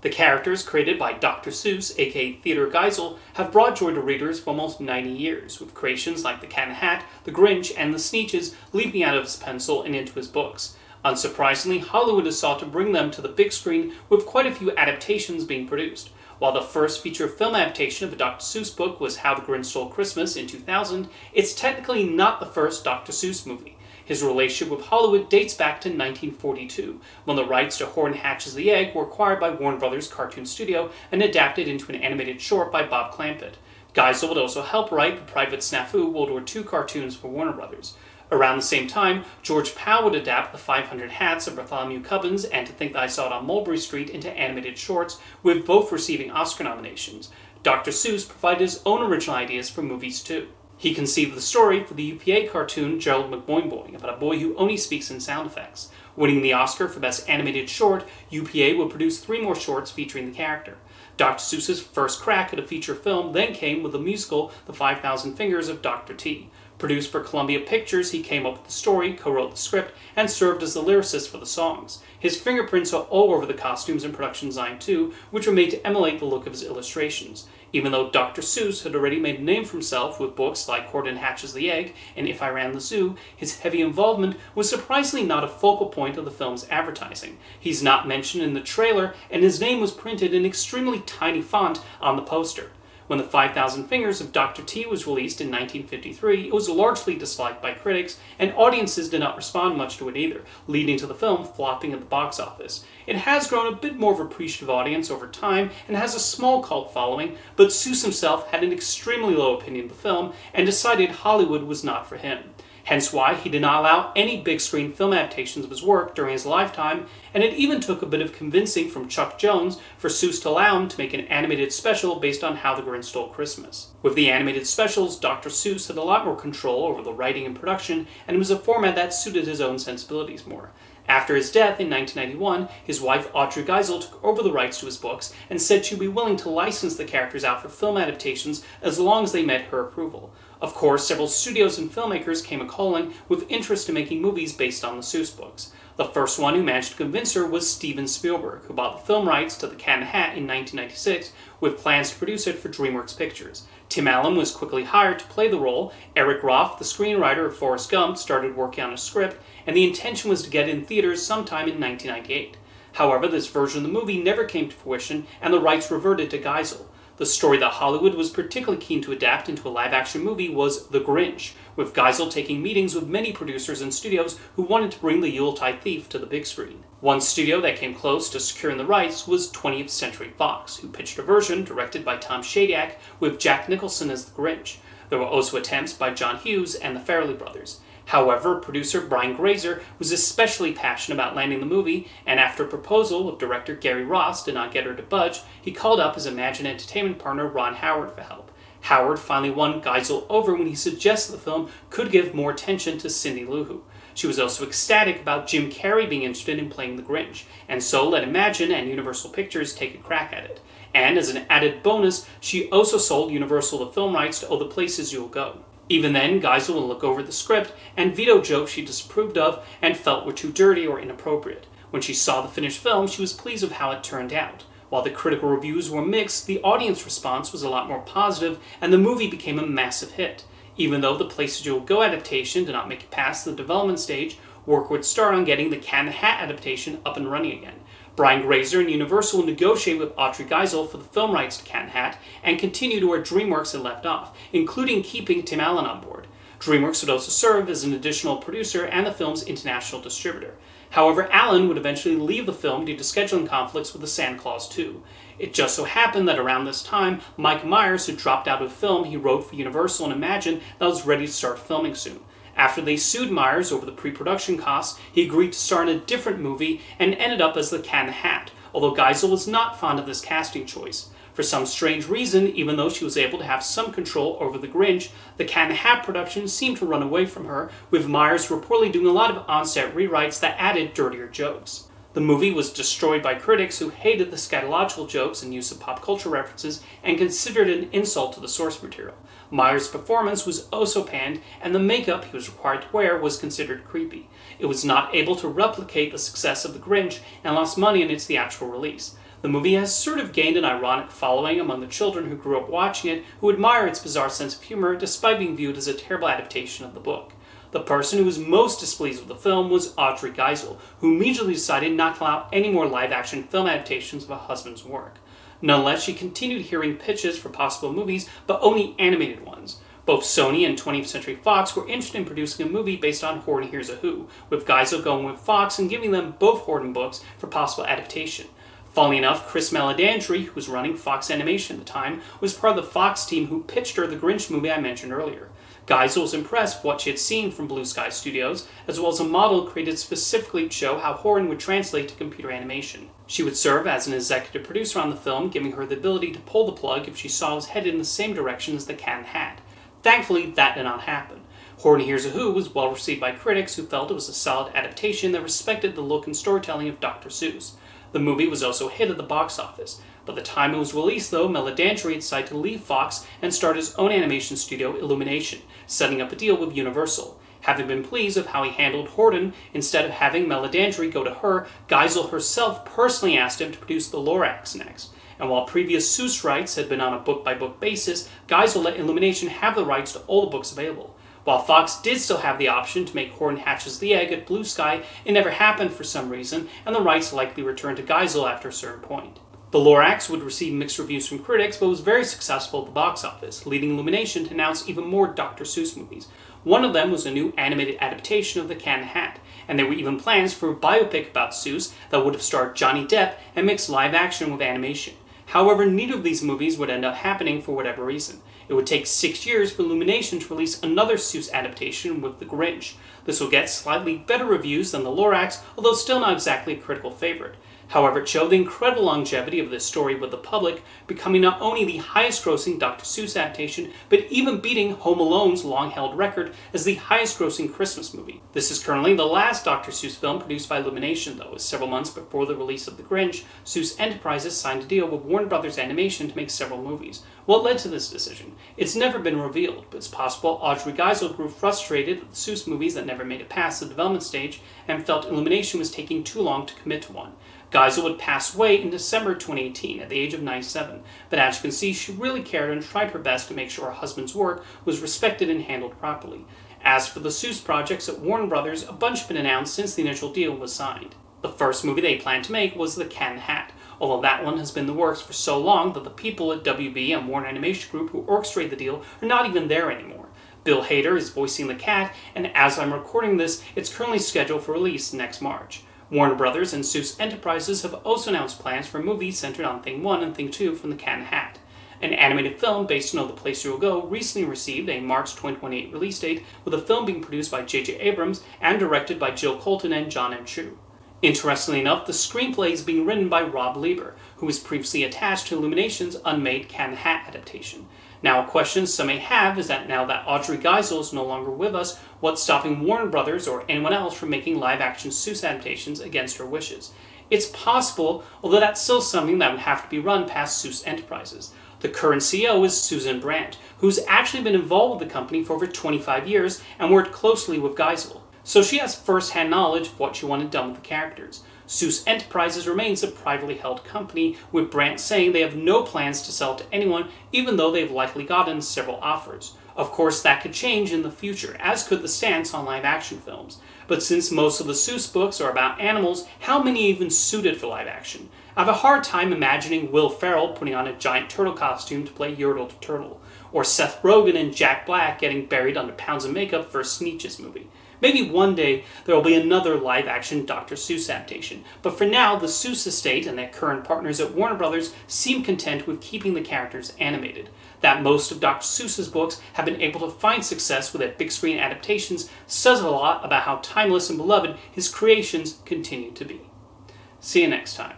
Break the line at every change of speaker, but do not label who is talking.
The characters created by Dr. Seuss, aka Theodore Geisel, have brought joy to readers for almost 90 years, with creations like the Cat in the Hat, the Grinch, and the Sneetches leaping out of his pencil and into his books. Unsurprisingly, Hollywood has sought to bring them to the big screen, with quite a few adaptations being produced. While the first feature film adaptation of a Dr. Seuss book was How the Grinch Stole Christmas in 2000, it's technically not the first Dr. Seuss movie. His relationship with Hollywood dates back to 1942, when the rights to Horton Hatches the Egg were acquired by Warner Brothers Cartoon Studio and adapted into an animated short by Bob Clampett. Geisel would also help write the Private Snafu World War II cartoons for Warner Brothers. Around the same time, George Pal would adapt The 500 Hats of Bartholomew Cubbins and To Think That I Saw It on Mulberry Street into animated shorts, with both receiving Oscar nominations. Dr. Seuss provided his own original ideas for movies too. He conceived the story for the UPA cartoon Gerald McBoing about a boy who only speaks in sound effects. Winning the Oscar for Best Animated Short, UPA would produce 3 more shorts featuring the character. Dr. Seuss's first crack at a feature film then came with the musical The 5,000 Fingers of Dr. T. Produced for Columbia Pictures, he came up with the story, co-wrote the script, and served as the lyricist for the songs. His fingerprints are all over the costumes and production design too, which were made to emulate the look of his illustrations. Even though Dr. Seuss had already made a name for himself with books like Horton Hatches the Egg and If I Ran the Zoo, his heavy involvement was surprisingly not a focal point of the film's advertising. He's not mentioned in the trailer, and his name was printed in extremely tiny font on the poster. When The 5,000 Fingers of Dr. T was released in 1953, it was largely disliked by critics, and audiences did not respond much to it either, leading to the film flopping at the box office. It has grown a bit more of an appreciative audience over time and has a small cult following, but Seuss himself had an extremely low opinion of the film and decided Hollywood was not for him. Hence why he did not allow any big-screen film adaptations of his work during his lifetime, and it even took a bit of convincing from Chuck Jones for Seuss to allow him to make an animated special based on How the Grinch Stole Christmas. With the animated specials, Dr. Seuss had a lot more control over the writing and production, and it was a format that suited his own sensibilities more. After his death in 1991, his wife Audrey Geisel took over the rights to his books and said she'd be willing to license the characters out for film adaptations as long as they met her approval. Of course, several studios and filmmakers came a-calling with interest in making movies based on the Seuss books. The first one who managed to convince her was Steven Spielberg, who bought the film rights to The Cat in the Hat in 1996 with plans to produce it for DreamWorks Pictures. Tim Allen was quickly hired to play the role, Eric Roth, the screenwriter of Forrest Gump, started working on a script, and the intention was to get it in theaters sometime in 1998. However, this version of the movie never came to fruition, and the rights reverted to Geisel. The story that Hollywood was particularly keen to adapt into a live-action movie was The Grinch, with Geisel taking meetings with many producers and studios who wanted to bring the Yuletide Thief to the big screen. One studio that came close to securing the rights was 20th Century Fox, who pitched a version directed by Tom Shadyac with Jack Nicholson as the Grinch. There were also attempts by John Hughes and the Farrelly brothers. However, producer Brian Grazer was especially passionate about landing the movie, and after a proposal of director Gary Ross did not get her to budge, he called up his Imagine Entertainment partner Ron Howard for help. Howard finally won Geisel over when he suggested the film could give more attention to Cindy Lou Who. She was also ecstatic about Jim Carrey being interested in playing the Grinch, and so let Imagine and Universal Pictures take a crack at it. And as an added bonus, she also sold Universal the film rights to Oh the Places You'll Go. Even then, Geisel would look over the script and veto jokes she disapproved of and felt were too dirty or inappropriate. When she saw the finished film, she was pleased with how it turned out. While the critical reviews were mixed, the audience response was a lot more positive, and the movie became a massive hit. Even though the Places You'll Go adaptation did not make it past the development stage, work would start on getting the Cat in the Hat adaptation up and running again. Brian Grazer and Universal negotiated with Audrey Geisel for the film rights to Cat in the Hat and continued where DreamWorks had left off, including keeping Tim Allen on board. DreamWorks would also serve as an additional producer and the film's international distributor. However, Allen would eventually leave the film due to scheduling conflicts with the Santa Claus 2. It just so happened that around this time, Mike Myers had dropped out of a film he wrote for Universal and Imagine that was ready to start filming soon. After they sued Myers over the pre-production costs, he agreed to star in a different movie and ended up as the Cat in the Hat, although Geisel was not fond of this casting choice. For some strange reason, even though she was able to have some control over the Grinch, the Cat in the Hat production seemed to run away from her, with Myers reportedly doing a lot of on-set rewrites that added dirtier jokes. The movie was destroyed by critics who hated the scatological jokes and use of pop culture references and considered it an insult to the source material. Myers' performance was also panned, and the makeup he was required to wear was considered creepy. It was not able to replicate the success of The Grinch and lost money in its theatrical release. The The movie has sort of gained an ironic following among the children who grew up watching it, who admire its bizarre sense of humor despite being viewed as a terrible adaptation of the book. The person who was most displeased with the film was Audrey Geisel, who immediately decided not to allow any more live-action film adaptations of her husband's work. Nonetheless, she continued hearing pitches for possible movies, but only animated ones. Both Sony and 20th Century Fox were interested in producing a movie based on Horton Hears a Who, with Geisel going with Fox and giving them both Horton books for possible adaptation. Funnily enough, Chris Meledandri, who was running Fox Animation at the time, was part of the Fox team who pitched her the Grinch movie I mentioned earlier. Geisel was impressed with what she had seen from Blue Sky Studios, as well as a model created specifically to show how Horton would translate to computer animation. She would serve as an executive producer on the film, giving her the ability to pull the plug if she saw it was headed in the same direction as the Cat in the Hat. Thankfully, that did not happen. Horton Hears a Who was well received by critics who felt it was a solid adaptation that respected the look and storytelling of Dr. Seuss. The movie was also a hit at the box office. By the time it was released, though, Meledandri decided to leave Fox and start his own animation studio, Illumination, setting up a deal with Universal. Having been pleased with how he handled Horton, instead of having Meledandri go to her, Geisel herself personally asked him to produce the Lorax next. And while previous Seuss rights had been on a book-by-book basis, Geisel let Illumination have the rights to all the books available. While Fox did still have the option to make Horton Hatches the Egg at Blue Sky, it never happened for some reason, and the rights likely returned to Geisel after a certain point. The Lorax would receive mixed reviews from critics, but was very successful at the box office, leading Illumination to announce even more Dr. Seuss movies. One of them was a new animated adaptation of The Cat in the Hat, and there were even plans for a biopic about Seuss that would have starred Johnny Depp and mixed live action with animation. However, neither of these movies would end up happening for whatever reason. It would take 6 years for Illumination to release another Seuss adaptation with The Grinch. This will get slightly better reviews than The Lorax, although still not exactly a critical favorite. However, it showed the incredible longevity of this story with the public, becoming not only the highest-grossing Dr. Seuss adaptation, but even beating Home Alone's long-held record as the highest-grossing Christmas movie. This is currently the last Dr. Seuss film produced by Illumination, though, as several months before the release of The Grinch, Seuss Enterprises signed a deal with Warner Brothers Animation to make several movies. What led to this decision? It's never been revealed, but it's possible Audrey Geisel grew frustrated with the Seuss movies that never made it past the development stage and felt Illumination was taking too long to commit to one. Geisel would pass away in December 2018 at the age of 97, but as you can see, she really cared and tried her best to make sure her husband's work was respected and handled properly. As for the Seuss projects at Warner Brothers, a bunch have been announced since the initial deal was signed. The first movie they planned to make was The Cat in the Hat, although that one has been in the works for so long that the people at WB and Warner Animation Group who orchestrated the deal are not even there anymore. Bill Hader is voicing the cat, and as I'm recording this, it's currently scheduled for release next March. Warner Brothers and Seuss Enterprises have also announced plans for movies centered on Thing 1 and Thing 2 from The Cat in the Hat. An animated film based on Oh, the Place You Will Go recently received a March 2028 release date, with the film being produced by J.J. Abrams and directed by Jill Colton and John M. Chu. Interestingly enough, the screenplay is being written by Rob Lieber, who was previously attached to Illumination's unmade Cat in the Hat adaptation. Now, a question some may have is that now that Audrey Geisel is no longer with us, what's stopping Warner Brothers or anyone else from making live-action Seuss adaptations against her wishes? It's possible, although that's still something that would have to be run past Seuss Enterprises. The current CEO is Susan Brandt, who's actually been involved with the company for over 25 years and worked closely with Geisel. So she has first-hand knowledge of what she wanted done with the characters. Seuss Enterprises remains a privately held company, with Brandt saying they have no plans to sell it to anyone, even though they've likely gotten several offers. Of course, that could change in the future, as could the stance on live-action films. But since most of the Seuss books are about animals, how many are even suited for live-action? I have a hard time imagining Will Ferrell putting on a giant turtle costume to play Yertle the Turtle, or Seth Rogen and Jack Black getting buried under pounds of makeup for a Sneetches movie. Maybe one day there will be another live-action Dr. Seuss adaptation, but for now, the Seuss estate and their current partners at Warner Brothers seem content with keeping the characters animated. That most of Dr. Seuss's books have been able to find success with their big-screen adaptations says a lot about how timeless and beloved his creations continue to be. See you next time.